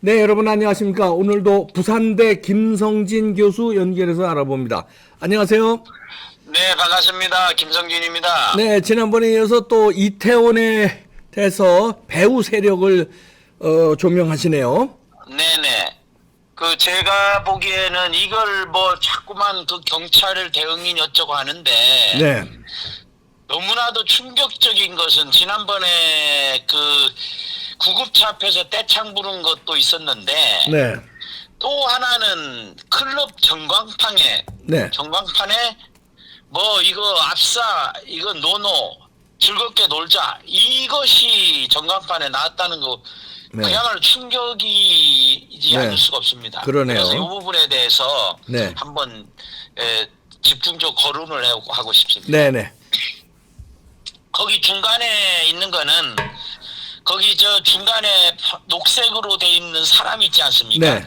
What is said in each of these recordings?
네, 여러분 안녕하십니까. 오늘도 부산대 김성진 교수 연결해서 알아봅니다. 안녕하세요. 네, 반갑습니다. 김성진입니다. 네, 지난번에 이어서 또 이태원에 대해서 배후 세력을 조명하시네요. 네네. 제가 보기에는 이걸 자꾸만 경찰을 대응인 어쩌고 하는데, 네, 너무나도 충격적인 것은 지난번에 구급차 앞에서 떼창 부른 것도 있었는데, 네, 또 하나는 클럽 전광판에, 네, 이거 압사, 이거 노노, 즐겁게 놀자, 이것이 전광판에 나왔다는 거, 네. 그야말로 충격이지 네. 않을 수가 없습니다. 그러네요. 그래서 이 부분에 대해서 네. 한번 집중적으로 거론을 하고 싶습니다. 네, 네, 거기 중간에 있는 거는 거기 중간에 녹색으로 돼 있는 사람 있지 않습니까? 네,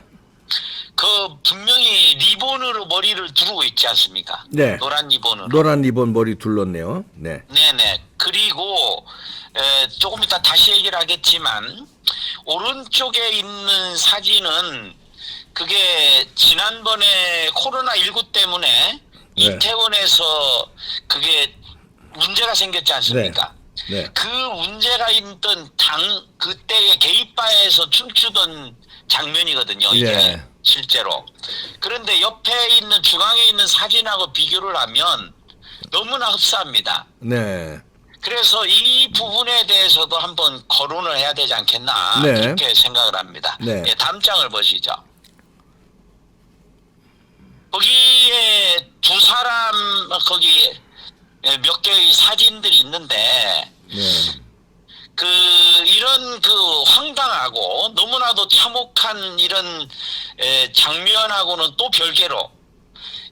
분명히 리본으로 머리를 두르고 있지 않습니까? 네. 노란 리본으로. 노란 리본 머리 둘렀네요. 네, 네네. 그리고 조금 이따 다시 얘기를 하겠지만 오른쪽에 있는 사진은 그게 지난번에 코로나19 때문에 네. 이태원에서 그게 문제가 생겼지 않습니까? 네, 그 문제가 있던 그때의 게이바에서 춤추던 장면이거든요. 이게 예. 실제로. 그런데 옆에 있는 중앙에 있는 사진하고 비교를 하면 너무나 흡사합니다. 네, 그래서 이 부분에 대해서도 한번 거론을 해야 되지 않겠나, 네. 그렇게 생각을 합니다. 네. 예, 다음 장을 보시죠. 거기에 두 사람 거기 몇 개의 사진들이 있는데 네, 이런 황당하고 너무나도 참혹한 이런 장면하고는 또 별개로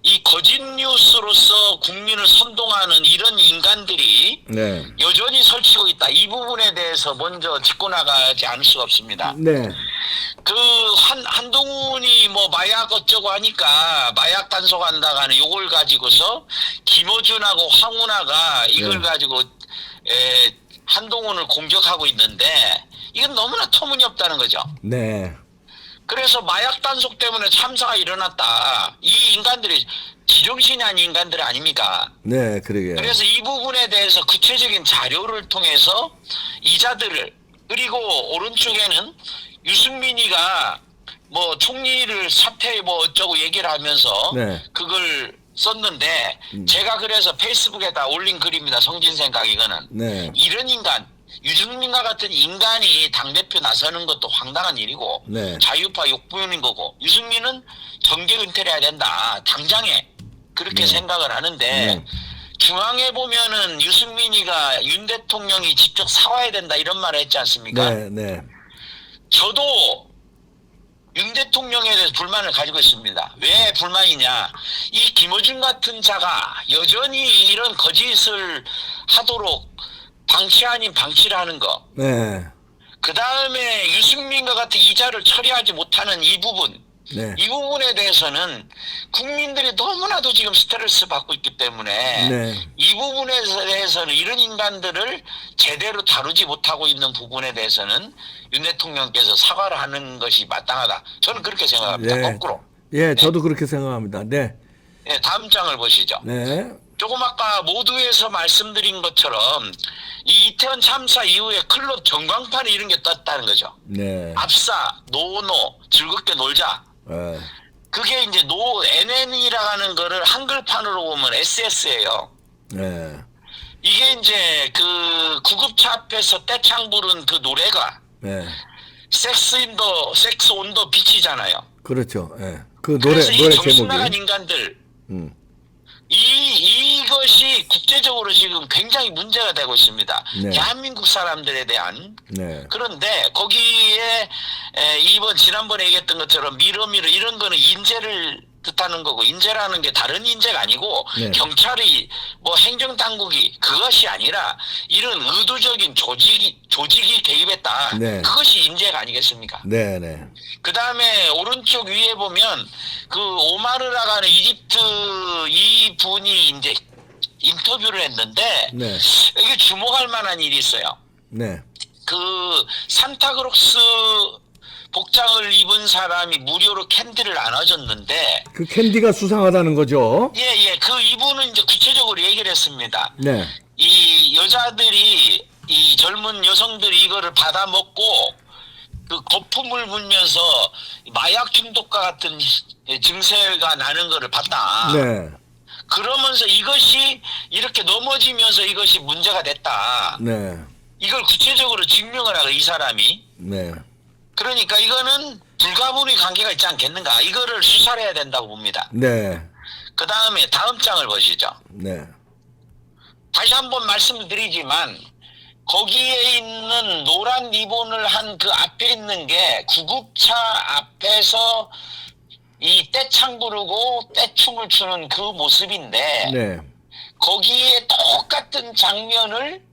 이 거짓 뉴스로서 국민을 선동하는 이런 인간들이 네, 여전히 설치고 있다. 이 부분에 대해서 먼저 짚고 나가지 않을 수가 없습니다. 네, 한동훈이 마약 어쩌고 하니까 마약 단속한다고 하는 요걸 가지고서 김어준하고 황운하가 이걸 네. 가지고 한동훈을 공격하고 있는데 이건 너무나 터무니없다는 거죠. 네, 그래서 마약 단속 때문에 참사가 일어났다. 이 인간들이 지정신이 아닌 인간들 아닙니까? 네, 그러게요. 그래서 이 부분에 대해서 구체적인 자료를 통해서 이자들을, 그리고 오른쪽에는 유승민이가 총리를 사퇴 어쩌고 얘기를 하면서 네. 그걸 썼는데 제가 그래서 페이스북에다 올린 글입니다. 성진 생각 이거는. 네, 이런 인간, 유승민과 같은 인간이 당대표 나서는 것도 황당한 일이고 네. 자유파 욕부인인 거고, 유승민은 정계 은퇴를 해야 된다. 당장에. 그렇게 네. 생각을 하는데 네. 중앙에 보면은 유승민이가 윤 대통령이 직접 사와야 된다 이런 말을 했지 않습니까? 네, 네, 저도 윤 대통령에 대해서 불만을 가지고 있습니다. 왜 불만이냐? 이 김어준 같은 자가 여전히 이런 거짓을 하도록 방치 아닌 방치를 하는 거. 네, 그 다음에 유승민과 같은 이자를 처리하지 못하는 이 부분. 네, 이 부분에 대해서는 국민들이 너무나도 지금 스트레스 받고 있기 때문에 네. 이 부분에 대해서는 이런 인간들을 제대로 다루지 못하고 있는 부분에 대해서는 윤 대통령께서 사과를 하는 것이 마땅하다. 저는 그렇게 생각합니다. 예. 거꾸로. 예, 저도 그렇게 생각합니다. 네, 네, 다음 장을 보시죠. 네, 조금 아까 모두에서 말씀드린 것처럼 이 이태원 참사 이후에 클럽 전광판에 이런 게 떴다는 거죠. 네, 압사, 노노, 즐겁게 놀자. 그게 이제 NN이라고 하는 거를 한글판으로 보면 SS예요. 네, 이게 이제 구급차 앞에서 떼창 부른 그 노래가 네, 섹스 온 더 비치잖아요. 그렇죠. 예, 노래 그래서 이 정신 제목이. 나간 인간들, 음, 이것이 국제적으로 지금 굉장히 문제가 되고 있습니다. 네. 대한민국 사람들에 대한. 네, 그런데 거기에 지난번에 얘기했던 것처럼 미러미러 이런 거는 인재를 뜻하는 거고, 인재라는 게 다른 인재가 아니고 네. 경찰이 행정당국이 그것이 아니라 이런 의도적인 조직이 개입했다. 네. 그것이 인재가 아니겠습니까? 네, 네, 그 다음에 오른쪽 위에 보면 오마르라고 하는 이집트 이 분이 이제 인터뷰를 했는데 네, 이게 주목할 만한 일이 있어요. 네, 산타크록스 복장을 입은 사람이 무료로 캔디를 나눠줬는데 그 캔디가 수상하다는 거죠? 예, 그 이분은 이제 구체적으로 얘기를 했습니다. 네. 이 여자들이 이 젊은 여성들이 이거를 받아 먹고 그 거품을 불면서 마약 중독과 같은 증세가 나는 거를 봤다. 네. 그러면서 이것이 이렇게 넘어지면서 이것이 문제가 됐다. 네. 이걸 구체적으로 증명을 하고 이 사람이. 네. 그러니까 이거는 불가분의 관계가 있지 않겠는가. 이거를 수사를 해야 된다고 봅니다. 네. 그 다음에 다음 장을 보시죠. 네. 다시 한번 말씀을 드리지만 거기에 있는 노란 리본을 한 그 앞에 있는 게 구급차 앞에서 이 떼창 부르고 떼춤을 추는 그 모습인데 네. 거기에 똑같은 장면을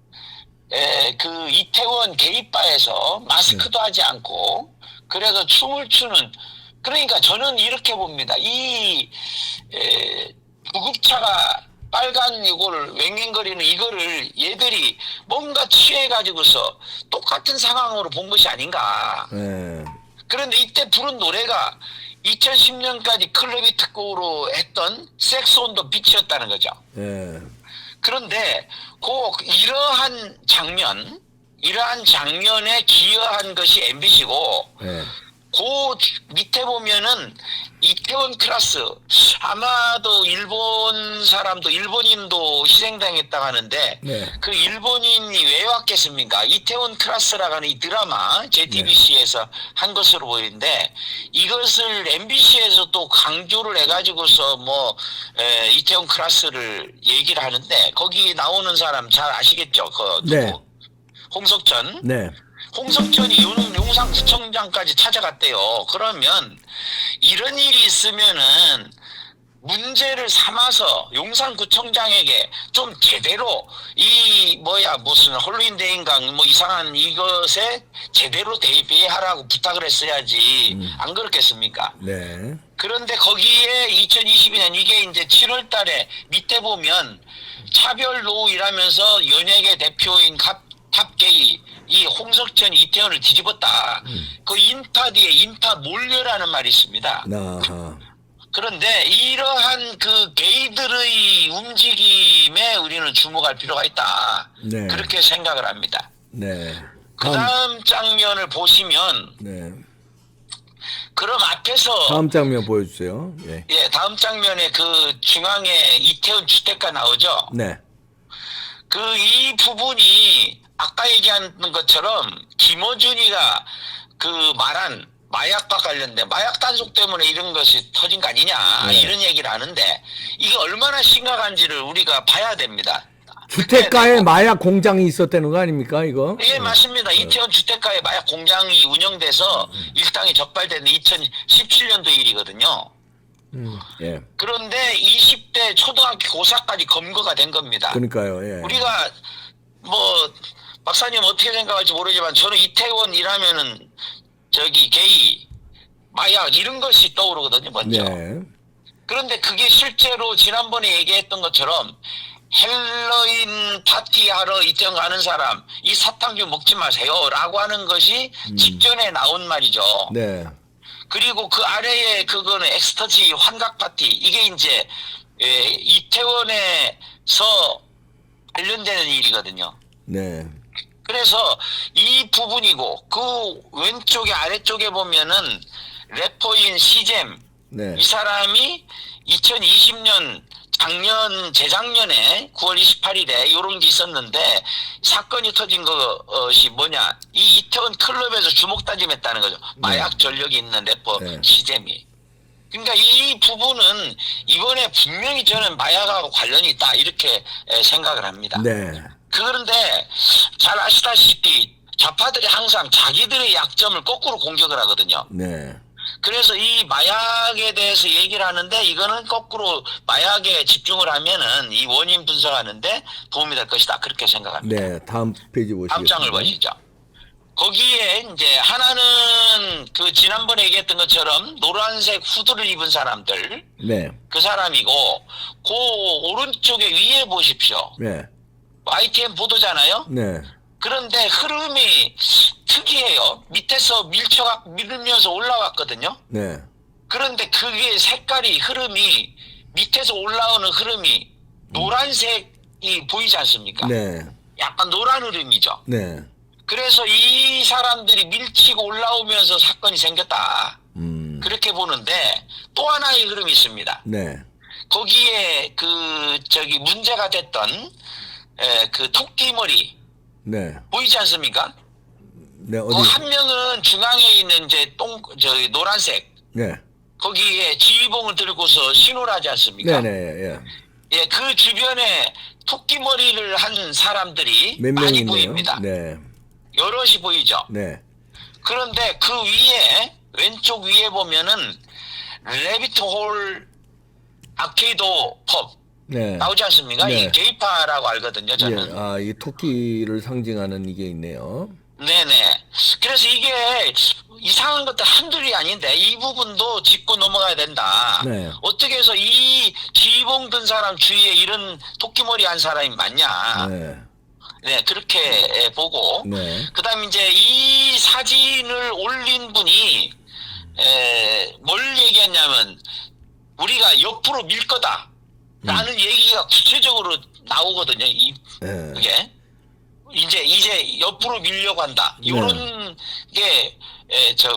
그 이태원 게이바에서 마스크도 하지 않고 그래서 춤을 추는, 그러니까 저는 이렇게 봅니다. 이 구급차가 빨간 이걸 웽웽거리는 이거를 얘들이 뭔가 취해가지고서 똑같은 상황으로 본 것이 아닌가. 네. 그런데 이때 부른 노래가 2010년까지 클럽이 특곡으로 했던 섹스 온 더 비치였다는 거죠. 네. 그런데 이러한 장면에 기여한 것이 MBC고 네. 그 밑에 보면은 이태원 클라스, 아마도 일본인도 희생당했다고 하는데 네. 그 일본인이 왜 왔겠습니까? 이태원 클라스라고 하는 이 드라마 JTBC에서 한 것으로 보이는데 이것을 MBC에서 또 강조를 해가지고서 이태원 클라스를 얘기를 하는데 거기 나오는 사람 잘 아시겠죠? 네. 홍석천. 네. 홍석천이 용산구청장까지 찾아갔대요. 그러면 이런 일이 있으면은 문제를 삼아서 용산구청장에게 좀 제대로 무슨 홀로윈데이인가 이상한 이것에 제대로 대비하라고 부탁을 했어야지. 안 그렇겠습니까? 네. 그런데 거기에 2022년 이게 이제 7월 달에 밑에 보면 차별 노이라면서 연예계 대표인 탑게이 이 홍석천이 이태원을 뒤집었다. 그 인파 뒤에 인파 몰려라는 말이 있습니다. 아하. 그런데 이러한 그 게이들의 움직임에 우리는 주목할 필요가 있다. 네. 그렇게 생각을 합니다. 네. 그 다음 장면을 보시면 네. 그럼 앞에서 다음 장면 보여주세요. 예. 예, 다음 장면에 그 중앙에 이태원 주택가 나오죠. 네. 이 부분이 아까 얘기한 것처럼 김어준이가 그 말한 마약과 관련된 마약 단속 때문에 이런 것이 터진 거 아니냐. 네. 이런 얘기를 하는데 이게 얼마나 심각한지를 우리가 봐야 됩니다. 주택가에 마약 공장이 있었다는 거 아닙니까, 이거? 예, 맞습니다. 이태원 주택가에 마약 공장이 운영돼서 일당이 적발된 2017년도 일이거든요. 예. 그런데 20대 초등학교 고사까지 검거가 된 겁니다. 그러니까요, 예. 우리가 박사님 어떻게 생각할지 모르지만 저는 이태원 이라면은 게이, 마약 이런 것이 떠오르거든요, 먼저. 네. 그런데 그게 실제로 지난번에 얘기했던 것처럼 헬로윈 파티하러 이태원 가는 사람 이 사탕 먹지 마세요 라고 하는 것이 직전에 나온 말이죠. 네. 그리고 그 아래에 그거는 엑스터시 환각 파티 이게 이제 이태원에서 관련되는 일이거든요. 네. 그래서 이 부분이고 그 왼쪽에 아래쪽에 보면은 래퍼인 시잼 네. 이 사람이 2020년 재작년에 9월 28일에 이런 게 있었는데 사건이 터진 것이 뭐냐 이 이태원 클럽에서 주먹다짐했다는 거죠. 마약 전력이 있는 래퍼 네. 시잼이. 그러니까 이 부분은 이번에 분명히 저는 마약하고 관련이 있다 이렇게 생각을 합니다. 네. 그런데 잘 아시다시피 좌파들이 항상 자기들의 약점을 거꾸로 공격을 하거든요. 네. 그래서 이 마약에 대해서 얘기를 하는데 이거는 거꾸로 마약에 집중을 하면은 이 원인 분석하는데 도움이 될 것이다. 그렇게 생각합니다. 네. 다음 페이지 보시겠습니다. 다음 장을 보시죠. 거기에 이제 하나는 그 지난번에 얘기했던 것처럼 노란색 후드를 입은 사람들 네. 그 사람이고 그 오른쪽에 위에 보십시오. 네. YTN 보도잖아요. 네. 그런데 흐름이 특이해요. 보십시오. 밑에서 밀면서 올라왔거든요. 네. 그런데 그게 색깔이 흐름이 밑에서 올라오는 흐름이 노란색이 보이지 않습니까? 네. 약간 노란 흐름이죠. 네. 그래서 이 사람들이 밀치고 올라오면서 사건이 생겼다. 그렇게 보는데 또 하나의 흐름이 있습니다. 네. 거기에 문제가 됐던 그 토끼머리 네. 보이지 않습니까? 네. 그 어디? 한 명은 중앙에 있는 이제 노란색 네. 거기에 지휘봉을 들고서 신호를 하지 않습니까? 네, 네. 예. 예, 그 주변에 토끼머리를 한 사람들이 몇 명이 많이 있네요. 보입니다. 네. 여럿이 보이죠. 네. 그런데 그 위에 왼쪽 위에 보면은 레비트 홀 아케이도 펍 네. 나오지 않습니까? 네. 이 게이파라고 알거든요, 저는. 예. 아, 이 토끼를 상징하는 이게 있네요. 네네. 그래서 이게 이상한 것도 한둘이 아닌데 이 부분도 짚고 넘어가야 된다. 네. 어떻게 해서 이 지휘봉 든 사람 주위에 이런 토끼머리 한 사람이 많냐. 네. 네, 그렇게 보고. 네. 그 다음에 이제 이 사진을 올린 분이 뭘 얘기했냐면 우리가 옆으로 밀 거다. 라는 얘기가 구체적으로 나오거든요. 네. 이게. 이제 옆으로 밀려고 한다. 이런 게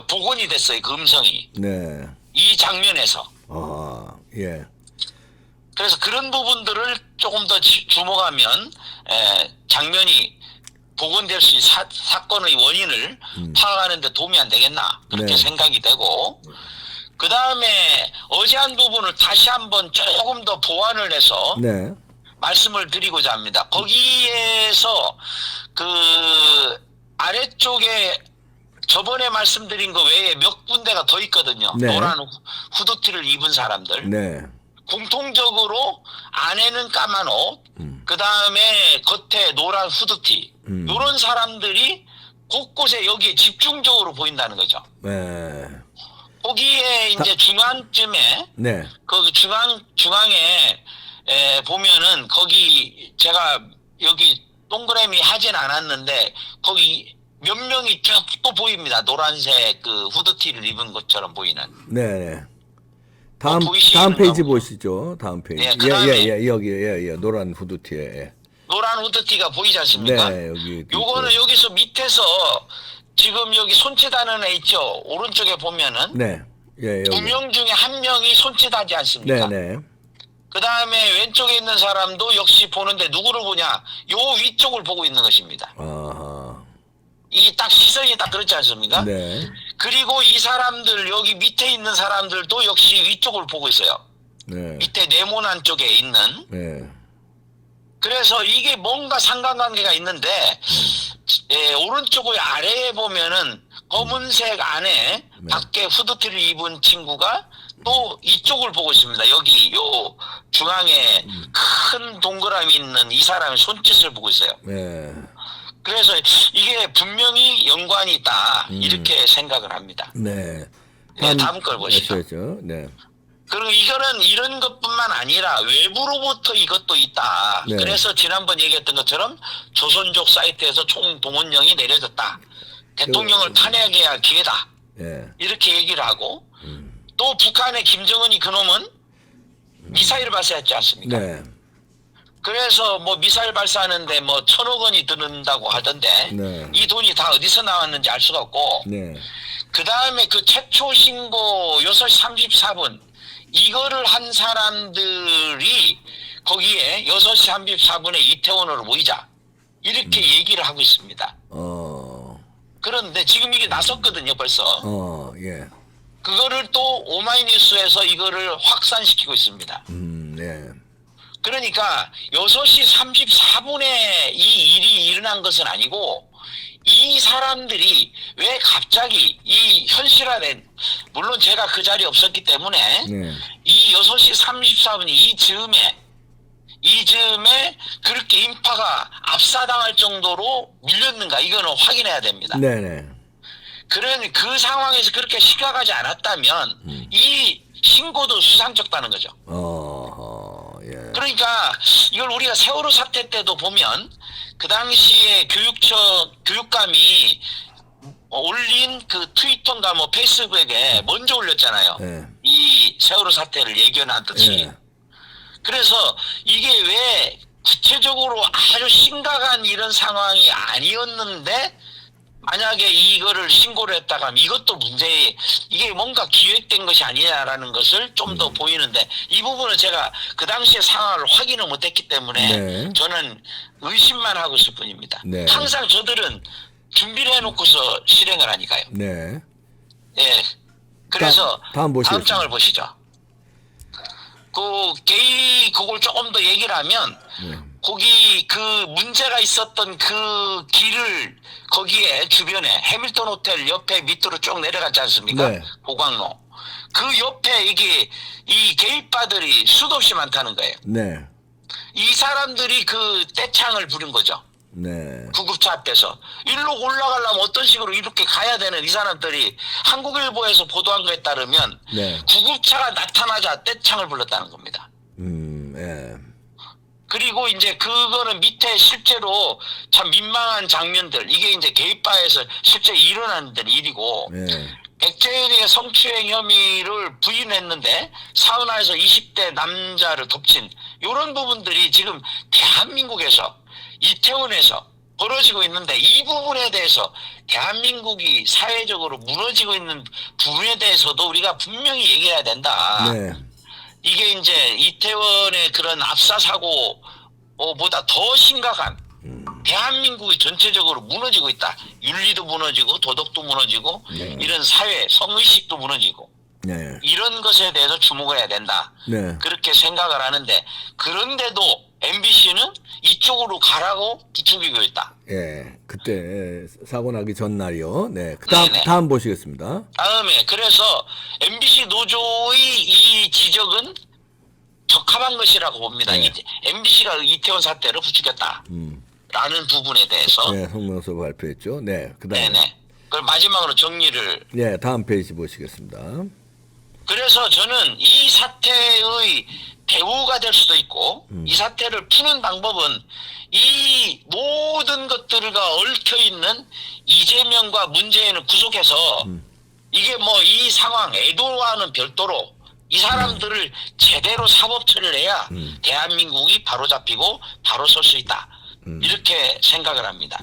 복원이 됐어요. 그 음성이. 네. 이 장면에서. 아, 예. 그래서 그런 부분들을 조금 더 주목하면 장면이 복원될 수 있는 사건의 원인을 파악하는 데 도움이 안 되겠나. 그렇게 네. 생각이 되고 그 다음에 어제 한 부분을 다시 한번 조금 더 보완을 해서 네. 말씀을 드리고자 합니다. 거기에서 그 아래쪽에 저번에 말씀드린 거 외에 몇 군데가 더 있거든요. 네. 노란 후드티를 입은 사람들. 네. 공통적으로 안에는 까만 옷, 그 다음에 겉에 노란 후드티. 이런 사람들이 곳곳에 여기에 집중적으로 보인다는 거죠. 네. 거기에 이제 중앙쯤에 네. 거기 중앙에 보면은 거기 제가 여기 동그라미 하진 않았는데 거기 몇 명이 쭉 또 보입니다. 노란색 그 후드티를 입은 것처럼 보이는. 네. 다음 보이시는가 페이지 보죠. 보시죠. 다음 페이지. 네, 그다음에 여기 노란 후드티에. 예. 노란 후드티가 보이지 않습니까? 네, 여기. 요거는 여기서 밑에서 지금 여기 손짓하는 애 있죠. 오른쪽에 보면은 네. 예, 두 여기. 명 중에 한 명이 손짓하지 않습니까? 네, 네. 그 다음에 왼쪽에 있는 사람도 역시 보는데 누구를 보냐? 요 위쪽을 보고 있는 것입니다. 아하. 이 딱 시선이 딱 그렇지 않습니까? 네. 그리고 이 사람들 여기 밑에 있는 사람들도 역시 위쪽을 보고 있어요. 네. 밑에 네모난 쪽에 있는. 네. 그래서 이게 뭔가 상관관계가 있는데 오른쪽의 아래에 보면은 검은색 안에 밖에 후드티를 입은 친구가 또 이쪽을 보고 있습니다. 여기 요 중앙에 큰 동그라미 있는 이 사람의 손짓을 보고 있어요. 네. 그래서 이게 분명히 연관이 있다 이렇게 생각을 합니다. 네. 네, 다음 걸 보시죠. 네. 그리고 이거는 이런 것뿐만 아니라 외부로부터 이것도 있다. 네. 그래서 지난번 얘기했던 것처럼 조선족 사이트에서 총동원령이 내려졌다. 대통령을 탄핵해야 할 기회다. 네. 이렇게 얘기를 하고 또 북한의 김정은이 그놈은 미사일을 발사했지 않습니까? 네. 그래서 뭐 미사일 발사하는데 뭐 1,000억 원이 드는다고 하던데 네. 이 돈이 다 어디서 나왔는지 알 수가 없고 네. 그 다음에 그 최초 신고 6시 34분 이거를 한 사람들이 거기에 6시 34분에 이태원으로 모이자 이렇게 얘기를 하고 있습니다. 그런데 지금 이게 나섰거든요 벌써. 예. 그거를 또 오마이뉴스에서 이거를 확산시키고 있습니다. 네. 그러니까 6시 34분에 이 일이 일어난 것은 아니고 이 사람들이 왜 갑자기 이 현실화된 물론 제가 그 자리에 없었기 때문에 네. 이 6시 34분이 이즈음에 그렇게 인파가 압사당할 정도로 밀렸는가 이거는 확인해야 됩니다. 네네. 그런 그 상황에서 그렇게 시각하지 않았다면 이 신고도 수상쩍다는 거죠. 예. 그러니까 이걸 우리가 세월호 사태 때도 보면 그 당시에 교육감이 올린 그 트위터인가 뭐 페이스북에 먼저 올렸잖아요. 예. 이 세월호 사태를 예견한 듯이. 예. 그래서 이게 왜 구체적으로 아주 심각한 이런 상황이 아니었는데 만약에 이거를 신고를 했다가 하면 이것도 이게 뭔가 기획된 것이 아니냐라는 것을 좀 더 보이는데 이 부분은 제가 그 당시에 상황을 확인을 못했기 때문에 네. 저는 의심만 하고 있을 뿐입니다. 네. 항상 저들은 준비를 해놓고서 실행을 하니까요. 네. 예. 그래서 다음 보시겠습니다. 다음 장을 보시죠. 그걸 조금 더 얘기를 하면 네. 거기 그 문제가 있었던 그 길을 거기에 주변에 해밀턴 호텔 옆에 밑으로 쭉 내려갔지 않습니까? 네. 고강로. 그 옆에 이 게이바들이 수도 없이 많다는 거예요. 네. 이 사람들이 그 떼창을 부린 거죠. 네. 구급차 앞에서. 일로 올라가려면 어떤 식으로 이렇게 가야 되는 이 사람들이 한국일보에서 보도한 거에 따르면 네. 구급차가 나타나자 떼창을 불렀다는 겁니다. 예. 그리고 이제 그거는 밑에 실제로 참 민망한 장면들, 이게 이제 게이바에서 실제 일어난 일이고, 예. 백제인의 성추행 혐의를 부인했는데 사우나에서 20대 남자를 덮친 이런 부분들이 지금 대한민국에서 이태원에서 벌어지고 있는데, 이 부분에 대해서 대한민국이 사회적으로 무너지고 있는 부분에 대해서도 우리가 분명히 얘기해야 된다. 네. 이게 이제 이태원의 그런 압사 사고보다 더 심각한, 대한민국이 전체적으로 무너지고 있다. 윤리도 무너지고 도덕도 무너지고 네. 이런 사회 성의식도 무너지고 네. 이런 것에 대해서 주목을 해야 된다. 네. 그렇게 생각을 하는데, 그런데도 MBC는 이쪽으로 가라고 부추기고 있다. 예. 그때 사고 나기 전날이요. 네. 네네. 다음 보시겠습니다. 다음에 그래서 MBC 노조의 이 지적은 적합한 것이라고 봅니다. 네. MBC가 이태원 사태를 부추겼다. 라는 부분에 대해서. 네, 성명서 발표했죠. 네. 그다음에 네네. 그걸 마지막으로 정리를. 네, 다음 페이지 보시겠습니다. 그래서 저는 이 사태의 배후가 될 수도 있고, 이 사태를 푸는 방법은 이 모든 것들과 얽혀 있는 이재명과 문재인을 구속해서 이게 뭐 이 상황 애도와는 별도로 이 사람들을 제대로 사법 처리를 해야 대한민국이 바로 잡히고 바로 설 수 있다. 이렇게 생각을 합니다.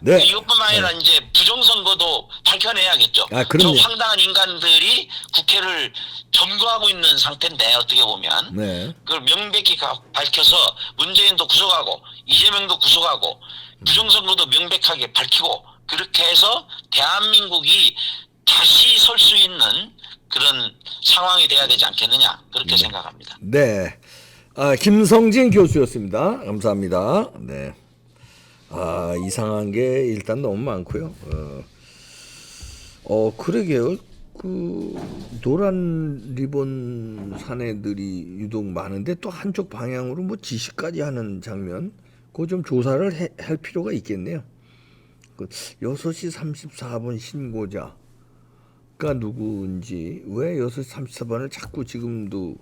네. 이것뿐만 아니라 이제 부정선거도 밝혀내야겠죠. 아, 그럼요. 저 황당한 인간들이 국회를 점거하고 있는 상태인데, 어떻게 보면 네. 그걸 명백히 밝혀서 문재인도 구속하고 이재명도 구속하고 부정선거도 명백하게 밝히고, 그렇게 해서 대한민국이 다시 설 수 있는 그런 상황이 돼야 되지 않겠느냐, 그렇게 생각합니다. 네. 김성진 교수였습니다. 감사합니다. 네. 이상한 게 일단 너무 많고요. 그러게요. 그 노란 리본 사내들이 유독 많은데 또 한쪽 방향으로 뭐 지시까지 하는 장면, 그거 좀 조사를 할 필요가 있겠네요. 그 6시 34분 신고자가 누구인지, 왜 6시 34분을 자꾸 지금도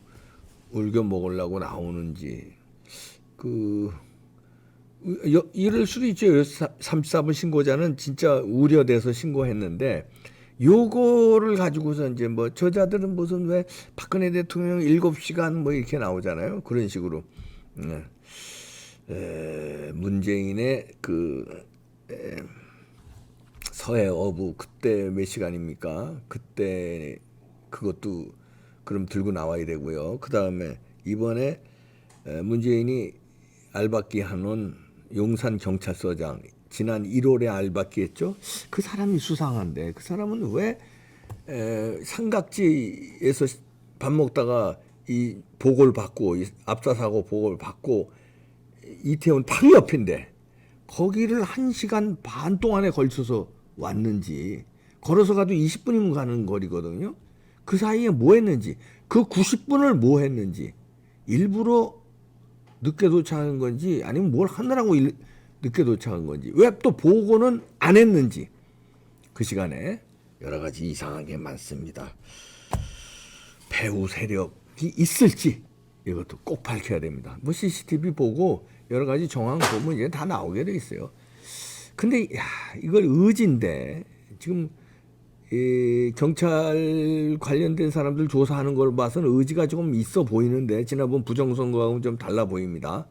울겨 먹으려고 나오는지, 이럴 수도 있죠. 34분 신고자는 진짜 우려돼서 신고했는데, 요거를 가지고서 이제 뭐 저자들은 무슨 왜 박근혜 대통령 7시간 뭐 이렇게 나오잖아요. 그런 식으로. 문재인의 서해 어부 그때 몇 시간입니까? 그때 그것도 그럼 들고 나와야 되고요. 그 다음에 이번에 문재인이 알박기 하는 용산 경찰서장 지난 1월에 알박기 했죠. 그 사람이 수상한데, 그 사람은 왜 삼각지에서 밥 먹다가 이 보고를 받고, 이 압사 사고 보고를 받고, 이태원 바로 옆인데 거기를 1시간 반 동안에 걸쳐서 왔는지, 걸어서 가도 20분이면 가는 거리거든요. 그 사이에 뭐 했는지, 그 90분을 뭐 했는지, 일부러 늦게 도착한 건지 아니면 뭘 하느라고 늦게 도착한 건지, 왜 또 보고는 안 했는지, 그 시간에 여러 가지 이상한 게 많습니다. 배후 세력이 있을지 이것도 꼭 밝혀야 됩니다. 뭐 CCTV 보고 여러 가지 정황 보면 이제 다 나오게 돼 있어요. 근데 이걸 의지인데 지금 이 경찰 관련된 사람들 조사하는 걸 봐서는 의지가 조금 있어 보이는데 지난번 부정선거하고는 좀 달라 보입니다.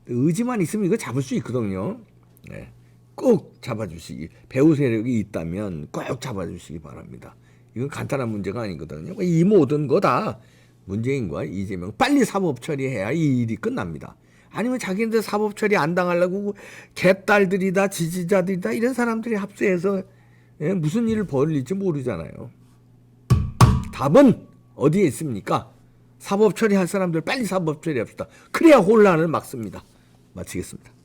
의지만 있으면 이거 잡을 수 있거든요. 네. 꼭 잡아주시기, 배후 세력이 있다면 꼭 잡아주시기 바랍니다. 이건 간단한 문제가 아니거든요. 이 모든 거 다 문재인과 이재명 빨리 사법 처리해야 이 일이 끝납니다. 아니면 자기네들 사법 처리 안 당하려고 개딸들이다 지지자들이다 이런 사람들이 합세해서 무슨 일을 벌일지 모르잖아요. 답은 어디에 있습니까? 사법 처리할 사람들 빨리 사법 처리합시다. 그래야 혼란을 막습니다. 마치겠습니다.